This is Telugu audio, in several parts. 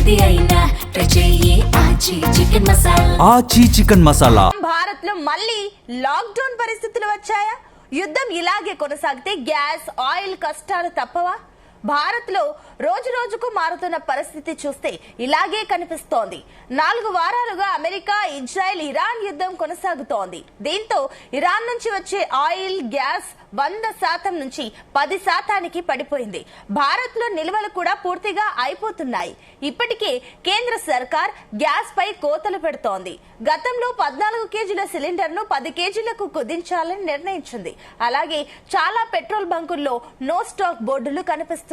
ఏది అయినా ట్రై చెయ్యి ఆచి చికెన్ మసాలా. ఆచి చికెన్ మసాలా. భారత్ లో మళ్ళీ లాక్డౌన్ పరిస్థితులు వచ్చాయా? యుద్ధం ఇలాగే కొనసాగితే గ్యాస్ ఆయిల్ కష్టాలు తప్పవా? భారత్ లో రోజు రోజుకు మారుతున్న పరిస్థితి చూస్తే ఇలాగే కనిపిస్తోంది. 4 వారాలుగా అమెరికా, ఇజ్రాయెల్, ఇరాన్ యుద్ధం కొనసాగుతోంది. దీంతో ఇరాన్ నుంచి వచ్చే ఆయిల్, గ్యాస్ 100% నుంచి 10%కి పడిపోయింది. భారత్ లో నిల్వలు కూడా పూర్తిగా అయిపోతున్నాయి. ఇప్పటికే కేంద్ర సర్కార్ గ్యాస్ పై కోతలు పెడుతోంది. గతంలో 14 కేజీల సిలిండర్ ను 10 కేజీలకు కుదించాలని నిర్ణయించింది. అలాగే చాలా పెట్రోల్ బంకుల్లో నో స్టాక్ బోర్డులు కనిపిస్తున్నాయి.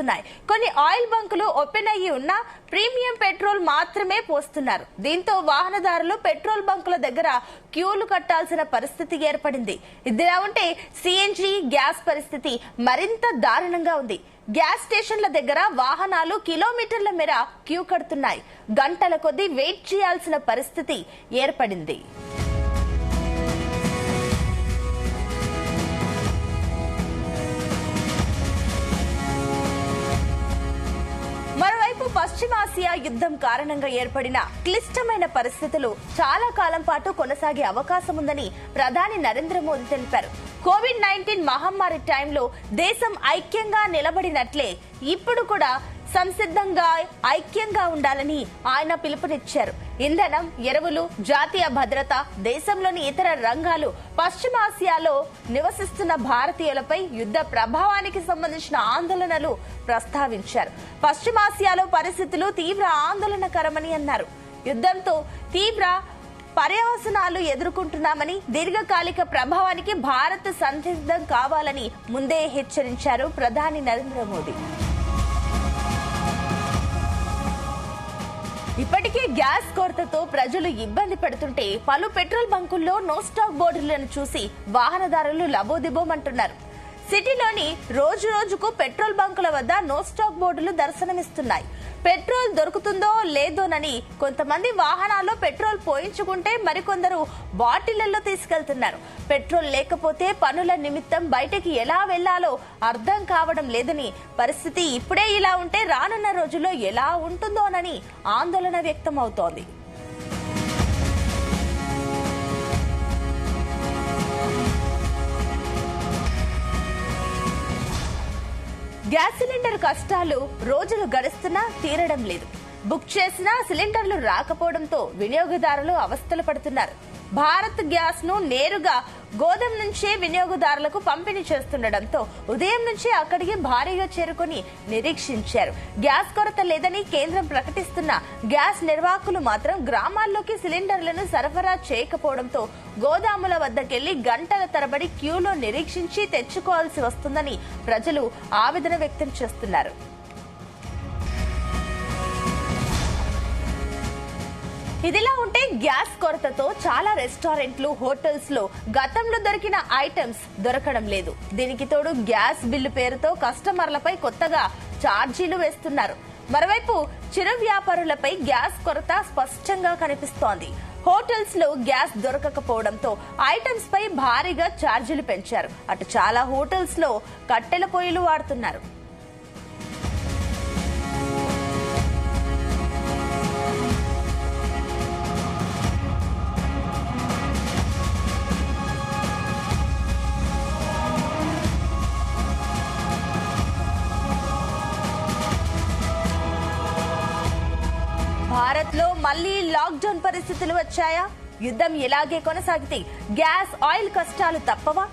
కొన్ని ఆయిల్ బంకులు ఓపెన్ అయ్యి ఉన్నా ప్రీమియం పెట్రోల్ మాత్రమే పోస్తున్నారు. దీంతో వాహనదారులు పెట్రోల్ బంకుల దగ్గర క్యూలు కట్టాల్సిన పరిస్థితి ఏర్పడింది. ఇదిలా ఉంటే సిఎన్జి గ్యాస్ పరిస్థితి మరింత దారుణంగా ఉంది. గ్యాస్ స్టేషన్ల దగ్గర వాహనాలు కిలోమీటర్ల మేర క్యూ కడుతున్నాయి. గంటల కొద్దీ వెయిట్ చేయాల్సిన పరిస్థితి ఏర్పడింది. మరోవైపు పశ్చిమాసియా యుద్ధం కారణంగా ఏర్పడిన క్లిష్టమైన పరిస్థితులు చాలా కాలం పాటు కొనసాగే అవకాశం ఉందని ప్రధాని నరేంద్ర మోదీ తెలిపారు. కోవిడ్-19 మహమ్మారి టైంలో దేశం ఐక్యంగా నిలబడినట్లే ఇప్పుడు కూడా సంసిద్ధంగా ఐక్యంగా ఉండాలని ఆయన పిలుపునిచ్చారు. ఇంధనం, ఎరువులు, జాతీయ భద్రత, దేశంలోని ఇతర రంగాలు, పశ్చిమాసియాలో నివసిస్తున్న భారతీయులపై యుద్ధ ప్రభావానికి సంబంధించిన ఆందోళనలు ప్రస్తావించారు. పశ్చిమాసియాలో పరిస్థితులు తీవ్ర ఆందోళనకరమని అన్నారు. యుద్ధంతో తీవ్ర పర్యవసనాలు ఎదుర్కొంటున్నామని, దీర్ఘకాలిక ప్రభావానికి భారత్ సంసిద్ధం కావాలని ముందే హెచ్చరించారు ప్రధాని నరేంద్ర మోదీ. ఇప్పటికే గ్యాస్ కొరతతో ప్రజలు ఇబ్బంది పడుతుంటే పలు పెట్రోల్ బంకుల్లో నో స్టాక్ బోర్డులను చూసి వాహనదారులు లబోదిబోమంటున్నారు. సిటీలోని రోజు రోజుకు పెట్రోల్ బంకుల వద్ద నో స్టాక్ బోర్డులు దర్శనమిస్తున్నాయి. పెట్రోల్ దొరుకుతుందో లేదోనని కొంతమంది వాహనాల్లో పెట్రోల్ పోయించుకుంటే మరికొందరు బాటిళ్లలో తీసుకెళ్తున్నారు. పెట్రోల్ లేకపోతే పనుల నిమిత్తం బయటకి ఎలా వెళ్లాలో అర్థం కావడం లేదని, పరిస్థితి ఇప్పుడే ఇలా ఉంటే రానున్న రోజుల్లో ఎలా ఉంటుందోనని ఆందోళన వ్యక్తమవుతోంది. గ్యాస్ సిలిండర్ కష్టాలు రోజులు గడుస్తున్నా తీరడం లేదు. బుక్ చేసినా సిలిండర్లు రాకపోవడంతో వినియోగదారులు అవస్థలు పడుతున్నారు. భారత్ గ్యాస్ ను నేరుగా గోదాం నుంచే వినియోగదారులకు పంపిణీ చేస్తుండటంతో ఉదయం నుంచి అక్కడికి భారీగా చేరుకుని నిరీక్షించారు. గ్యాస్ కొరత లేదని కేంద్రం ప్రకటిస్తున్న గ్యాస్ నిర్వాహకులు మాత్రం గ్రామాల్లోకి సిలిండర్లను సరఫరా చేయకపోవడంతో గోదాముల వద్దకెళ్లి గంటల తరబడి క్యూలో నిరీక్షించి తెచ్చుకోవాల్సి వస్తుందని ప్రజలు ఆవేదన వ్యక్తం చేస్తున్నారు. ఇదిలా ఉంటే గ్యాస్ కొరతతో చాలా రెస్టారెంట్లు, హోటల్స్ లో గతంలో దొరికిన ఐటమ్స్ దొరకడం లేదు. దీనికి తోడు గ్యాస్ బిల్లు పేరుతో కస్టమర్లపై కొత్తగా ఛార్జీలు వేస్తున్నారు. మరోవైపు చిరు వ్యాపారులపై గ్యాస్ కొరత స్పష్టంగా కనిపిస్తోంది. హోటల్స్ లో గ్యాస్ దొరకకపోవడంతో ఐటమ్స్ పై భారీగా ఛార్జీలు పెంచారు. అటు చాలా హోటల్స్ లో కట్టెల పొయ్యిలు వాడుతున్నారు. భారత్ లో మళ్లీ లాక్డౌన్ పరిస్థితులు వచ్చాయా? యుద్ధం ఇలాగే కొనసాగితే గ్యాస్, ఆయిల్ కష్టాలు తప్పవా?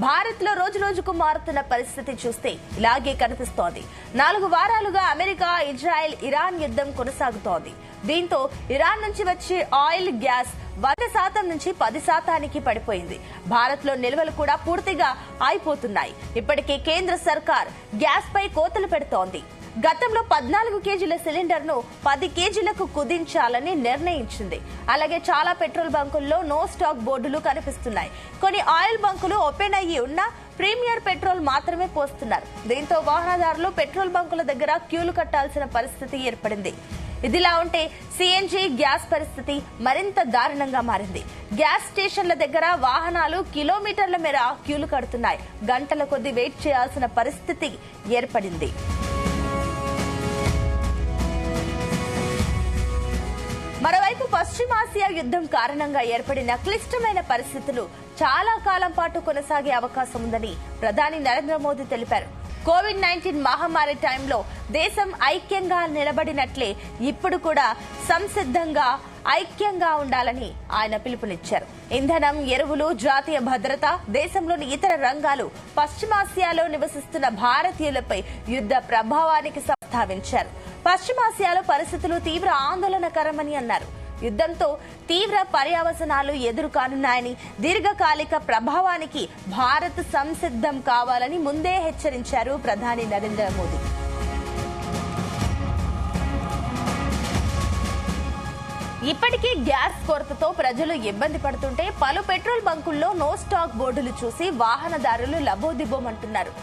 భారత్ లో రోజు రోజుకు మారుతున్న పరిస్థితి చూస్తే ఇలాగే కనిపిస్తోంది. 4 వారాలుగా అమెరికా, ఇజ్రాయెల్, ఇరాన్ యుద్ధం కొనసాగుతోంది. దీంతో ఇరాన్ నుంచి వచ్చే ఆయిల్, గ్యాస్ 100% నుంచి 10%కి పడిపోయింది. భారత్ లో నిల్వలు కూడా పూర్తిగా అయిపోతున్నాయి. ఇప్పటికే కేంద్ర సర్కార్ గ్యాస్ పై కోతలు పెడుతోంది. గతంలో 14 కేజీల సిలిండర్ ను 10 కేజీలకు కుదించాలని నిర్ణయించింది. అలాగే చాలా పెట్రోల్ బంకుల్లో నో స్టాక్ బోర్డులు కనిపిస్తున్నాయి. కొన్ని ఆయిల్ బంకులు ఓపెన్ అయ్యి ఉన్నా ప్రీమియర్ పెట్రోల్ మాత్రమే పోస్తున్నారు. దీంతో వాహనదారులు పెట్రోల్ బంకుల దగ్గర క్యూలు కట్టాల్సిన పరిస్థితి ఏర్పడింది. ఇదిలా ఉంటే సిఎన్జి గ్యాస్ పరిస్థితి మరింత దారుణంగా మారింది. గ్యాస్ స్టేషన్ల దగ్గర వాహనాలు కిలోమీటర్ల మేర క్యూలు కడుతున్నాయి. గంటల కొద్దీ వెయిట్ చేయాల్సిన పరిస్థితి ఏర్పడింది. పశ్చిమాసియా యుద్ధం కారణంగా ఏర్పడిన క్లిష్టమైన పరిస్థితులు చాలా కాలం పాటు కొనసాగే అవకాశం ఉందని ప్రధాని నరేంద్ర మోదీ తెలిపారు. కోవిడ్-19 మహమ్మారి టైంలో దేశం ఐక్యంగా నిలబడినట్లే ఇప్పుడు కూడా సంసిద్ధంగా ఐక్యంగా ఉండాలని ఆయన పిలుపునిచ్చారు. ఇంధనం, ఎరువులు, జాతీయ భద్రత, దేశంలోని ఇతర రంగాలు, పశ్చిమాసియాలో నివసిస్తున్న భారతీయులపై యుద్ధ ప్రభావానికి ప్రస్తావించారు. పశ్చిమాసియాలో పరిస్థితులు తీవ్ర ఆందోళనకరమని అన్నారు. యుద్ధంతో తీవ్ర పర్యవసానాలు ఎదురు కానున్నాయని, దీర్ఘకాలిక ప్రభావానికి భారత్ సంసిద్ధం కావాలని ముందే హెచ్చరించారు ప్రధాని నరేంద్ర మోదీ. ఇప్పటికీ గ్యాస్ కొరతతో ప్రజలు ఇబ్బంది పడుతుంటే పలు పెట్రోల్ బంకుల్లో నో స్టాక్ బోర్డులు చూసి వాహనదారులు లబోదిబోమంటున్నారు.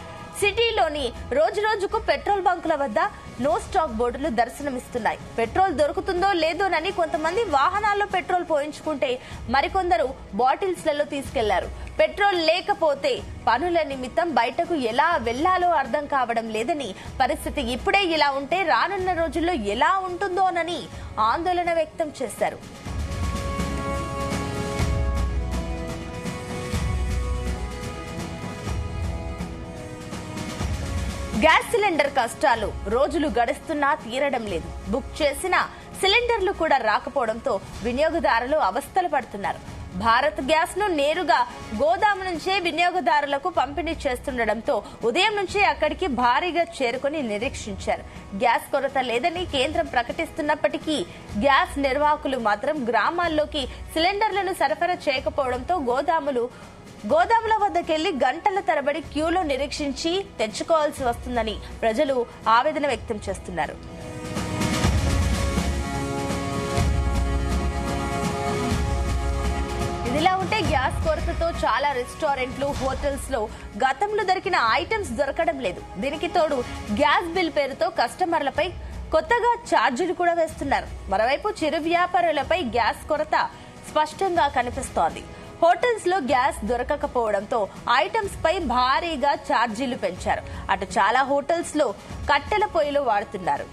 సిటీలోని రోజురోజుకు పెట్రోల్ బంకుల వద్ద నో స్టాక్ బోర్డులు దర్శనమిస్తున్నాయి. పెట్రోల్ దొరుకుతుందో లేదోనని కొంతమంది వాహనాల్లో పెట్రోల్ పోయించుకుంటే మరికొందరు బాటిల్స్లలో తీసుకెళ్లారు. పెట్రోల్ లేకపోతే పనుల నిమిత్తం బయటకు ఎలా వెళ్లాలో అర్థం కావడం లేదని, పరిస్థితి ఇప్పుడే ఇలా ఉంటే రానున్న రోజుల్లో ఎలా ఉంటుందోనని ఆందోళన వ్యక్తం చేశారు. గ్యాస్ సిలిండర్ కష్టాలు రోజులు గడుస్తున్నా తీరడం లేదు. బుక్ చేసిన సిలిండర్లు కూడా రాకపోవడంతో వినియోగదారులు అవస్థలు పడుతున్నారు. భారత్ గ్యాస్ ను నేరుగా గోదాము నుంచే వినియోగదారులకు పంపిణీ చేస్తుండటంతో ఉదయం నుంచే అక్కడికి భారీగా చేరుకుని నిరీక్షించారు. గ్యాస్ కొరత లేదని కేంద్రం ప్రకటిస్తున్నప్పటికీ గ్యాస్ నిర్వాహకులు మాత్రం గ్రామాల్లోకి సిలిండర్లను సరఫరా చేయకపోవడంతో గోదాముల వద్దకెళ్లి గంటల తరబడి క్యూలో నిరీక్షించి తెచ్చుకోవాల్సి వస్తుందని ప్రజలు ఆవేదన వ్యక్తం చేస్తున్నారు. ఇదిలా ఉంటే గ్యాస్ కొరతతో చాలా రెస్టారెంట్లు, హోటల్స్ లో గతంలో దొరికిన ఐటమ్స్ దొరకడం లేదు. దీనికి తోడు గ్యాస్ బిల్ పేరుతో కస్టమర్లపై కొత్తగా ఛార్జీలు కూడా వేస్తున్నారు. మరోవైపు చిరు వ్యాపారులపై గ్యాస్ కొరత స్పష్టంగా కనిపిస్తోంది. హోటల్స్ లో గ్యాస్ దొరకకపోవడంతో ఐటమ్స్ పై భారీగా ఛార్జీలు పెంచారు. అటు చాలా హోటల్స్ లో కట్టెల పొయ్యిలు వాడుతున్నారు.